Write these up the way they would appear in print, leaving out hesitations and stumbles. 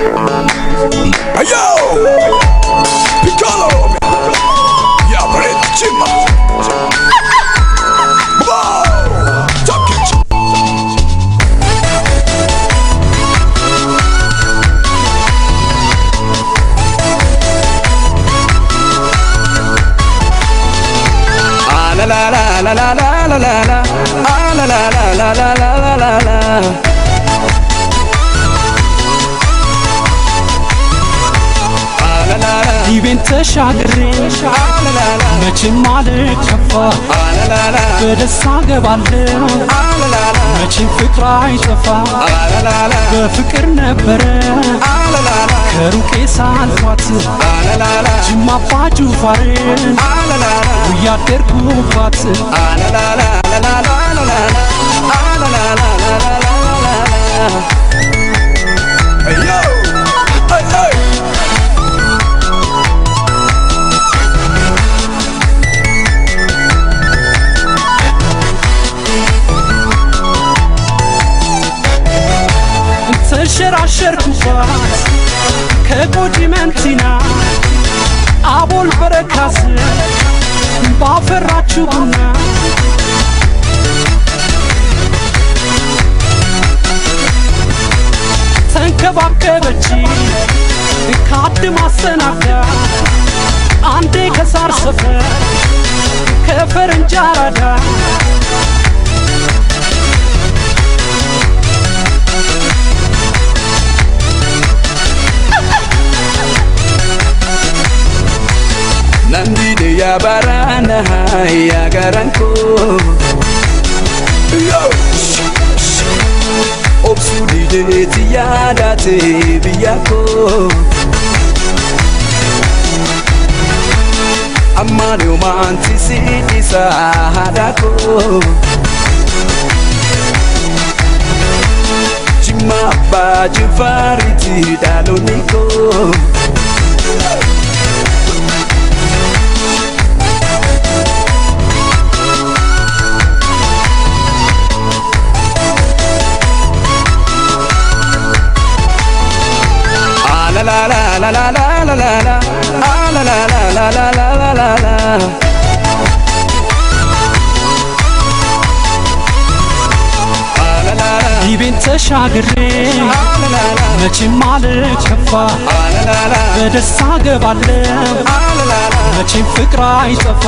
Ayo, Piccolo, ya Brecima, wow, talk it. Ah la la la la la la la la, ah la la la la la la la la. ይቤን ተሻግሬ መቼም አልከፋ በደስታ ገባለሁ መቼም ፍቅር አይጠፋ በፍቅር ነበረ ከሩቄ ሳልፏት ጅማ አባ ጅፋርን ያደርኩባት ተሸራሸርኩባት ከቆጂ መንቲና አቦል በረካስ ባፈራችሁ ቡና ተንከባከበች ካድማ አሰናዳ አንዴ ከሳር ሰፈር ከፈረንጅ አራዳ Nandide ya barana ya garanko yo obsudide tiyadate biyako amane umanti sidisa hadako Jima ba jifariti daloniko la la la la la la la la ah la la la la la la la la ይቤን ተሻግሬ መቼም አልከፋ በደስታ ገባለሁ መቼም ፍቅር አይጠፋ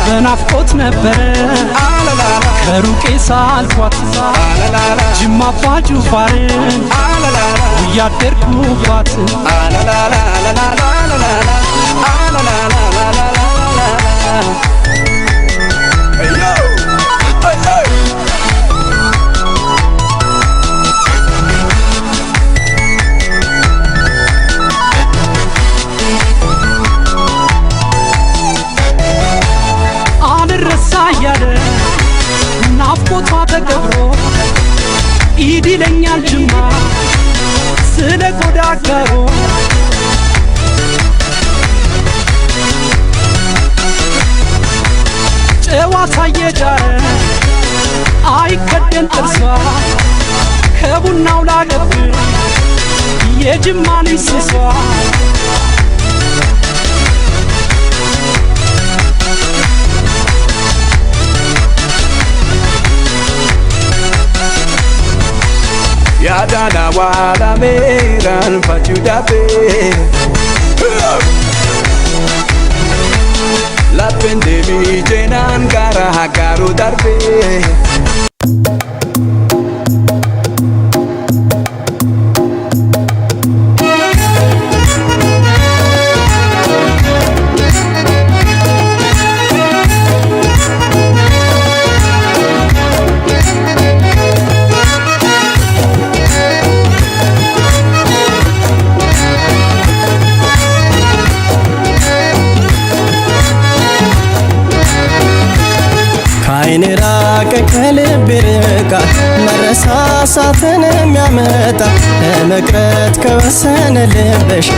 በናፍቆት ነበረ ከሩቄ ሳልፏት ጅማ አባ ጅፋርን ያደርኩባት አልረሳ ያለ ናፍቆቷ ተገብሮ ኢድ ይለኛል ጅማ ስለ ቆዳ ጋሮ ጨዋታ የዳረ አይከደን ጥርሷ ከቡናው ላገብ የጅማ ልጅ ስሷ Yadana wala meran fachudabe La pandemia jenan gara garu darbe አይኔ ራቀ ከልብ ርቃል መረሳሳትን የሚያመጣ ለመቅረት ከወሰነ ልብሽ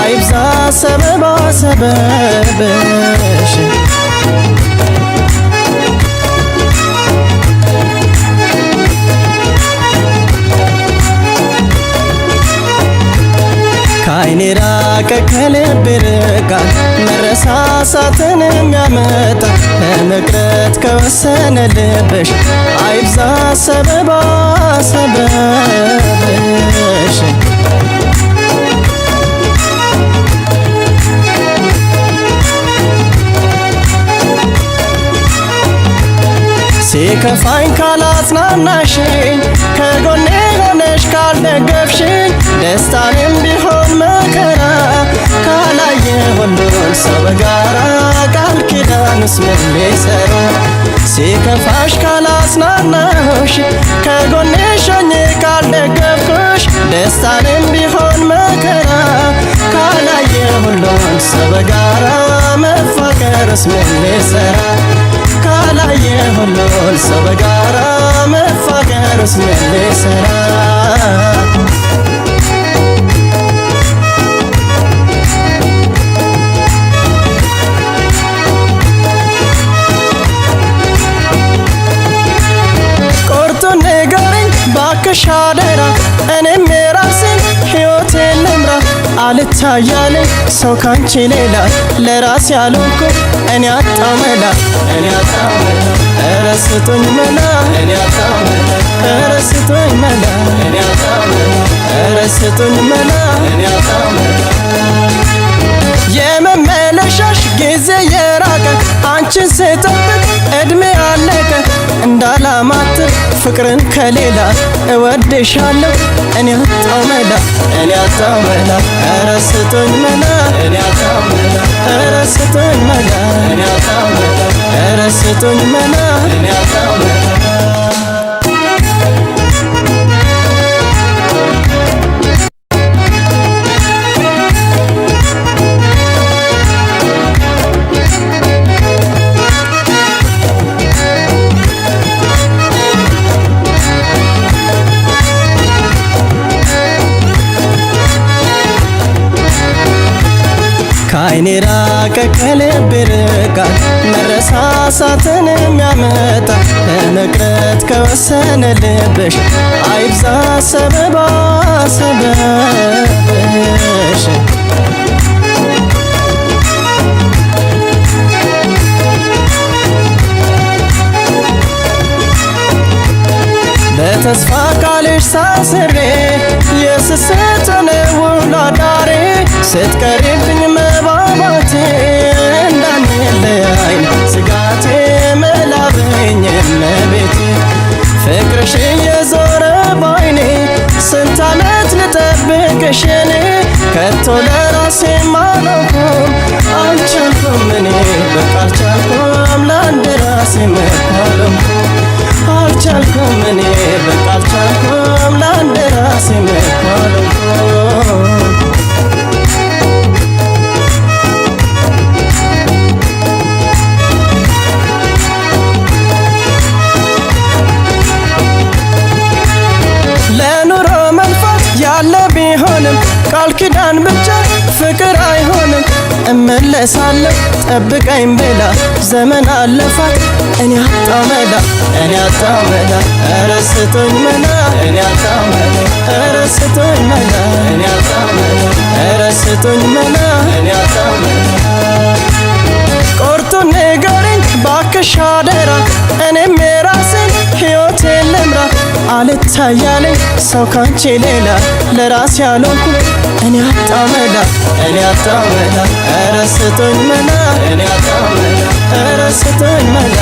አይብዛ ሰበባ ሰበብሽ ከዓይኔ ራቀ ከልቤ ርቃል መረሳሳትን የሚያመጣ ለመቅረት ከወሰነ ልብሽ አይብዛ ሰበባ ሰበብሽ ሲከፋኝ ካላጽናናሽኝ ከጎኔ ሆነሽ ካልደገፍሽኝ ደስታንም ቢሆን መከራ ካላየ ሁሉን ሰው በጋራ ቃል ኪዳንስ ምን ሊሰራ ሲከፋሽ ካላጽናናሁሽ ከጎኔ ሆኜ ካልደገፍኩሽ ደስታንም ቢሆን መከራ ካላየ ሁሉን ሰው በጋራ መፋቀርስ ምን ሊሰራ ካላየ ሁሉን ሰው በጋራ መፋቀርስ ምን ሊሰራ ቆርጦ ንገረኝ ባክሽ አደራ እኔም የራሴን ሕይወቴን ልምራ አልታያለኝ ሰው ካንቺ ሌላ ለራሴ ያልሆንኩ እኔ አጣው መላ ኧረ ስጡኝ መላ ኧረ ስጡኝ መላ ኧረ ስጡኝ መላ የመመለሻሽ ጊዜ የራቀ አንቺን ስጠብቅ እድሜ አለቀ እንዳላማትር ፍቅርን ከሌላ እወድሻለሁ እኔ አጣው መላ ኧረ ስጡኝ መላ ኧረ ስጡኝ መላ ኧረ ስጡኝ መላ ከዓይኔ ራቀ ከልቤ ርቃል መረሳሳትን የሚያመጣ ለመቅረት ከወሰነ ልብሽ አይብዛ ሰበባ ሰበብሽ በተስፋ ቃልሽ ሳስሬ የስስትን ውሎ አዳሬ ስትቀሪብኝ መባባቴ እንዳንለያይ ስጋቴ መላበኝ እመቤቴ ፍቅርሽ የዞረ ባይኔ ስንት ዓመት ልጠብቅሽ እኔ ከቶ ለራሴ ማለኩም አልቻልኩም እኔ በቃ አልቻልኩም ለአንድ ራሴ መኳለምኩም አልቻልኩም እኔ በቃ አልቻልኩም ለአንድ ራሴ መኳለምኩም ለኑሮ መልፋት ያለ ቢሆንም ቃል ኪዳን ብቻ ፍቅር አይሆንም እመለሳለሁ ጠብቀኝ ብላ ዘመን አለፋት እኔ አጣው መላ ኧረ ስጡኝ መላ ኧረ ስጡኝ መላ ኧረ ስጡኝ መላ ቆርጦ ንገረኝ ባክሽ አደራ እኔም የራሴን ሕይወቴን ልምራ አልታያለኝ ሰው ካንቺ ሌላ ለራሴ ያልሆንኩ እኔ አጣው መላ ኧረ ስጡኝ መላ ኧረ ስጡኝ መላ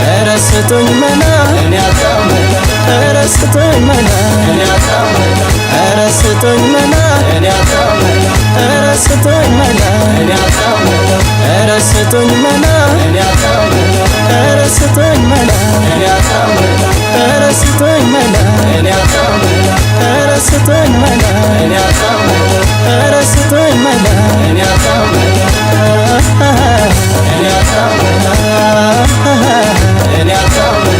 ኧረ ስጡኝ መላ ኧረ ስጡኝ መላ ኧረ ስጡኝ መላ ኧረ ስጡኝ መላ ኧረ ስጡኝ መላ ኧረ ስጡኝ መላ ኧረ ስጡኝ መላ ኧረ ስጡኝ መላ ኧረ ስጡኝ መላ እኔ አጣው መላ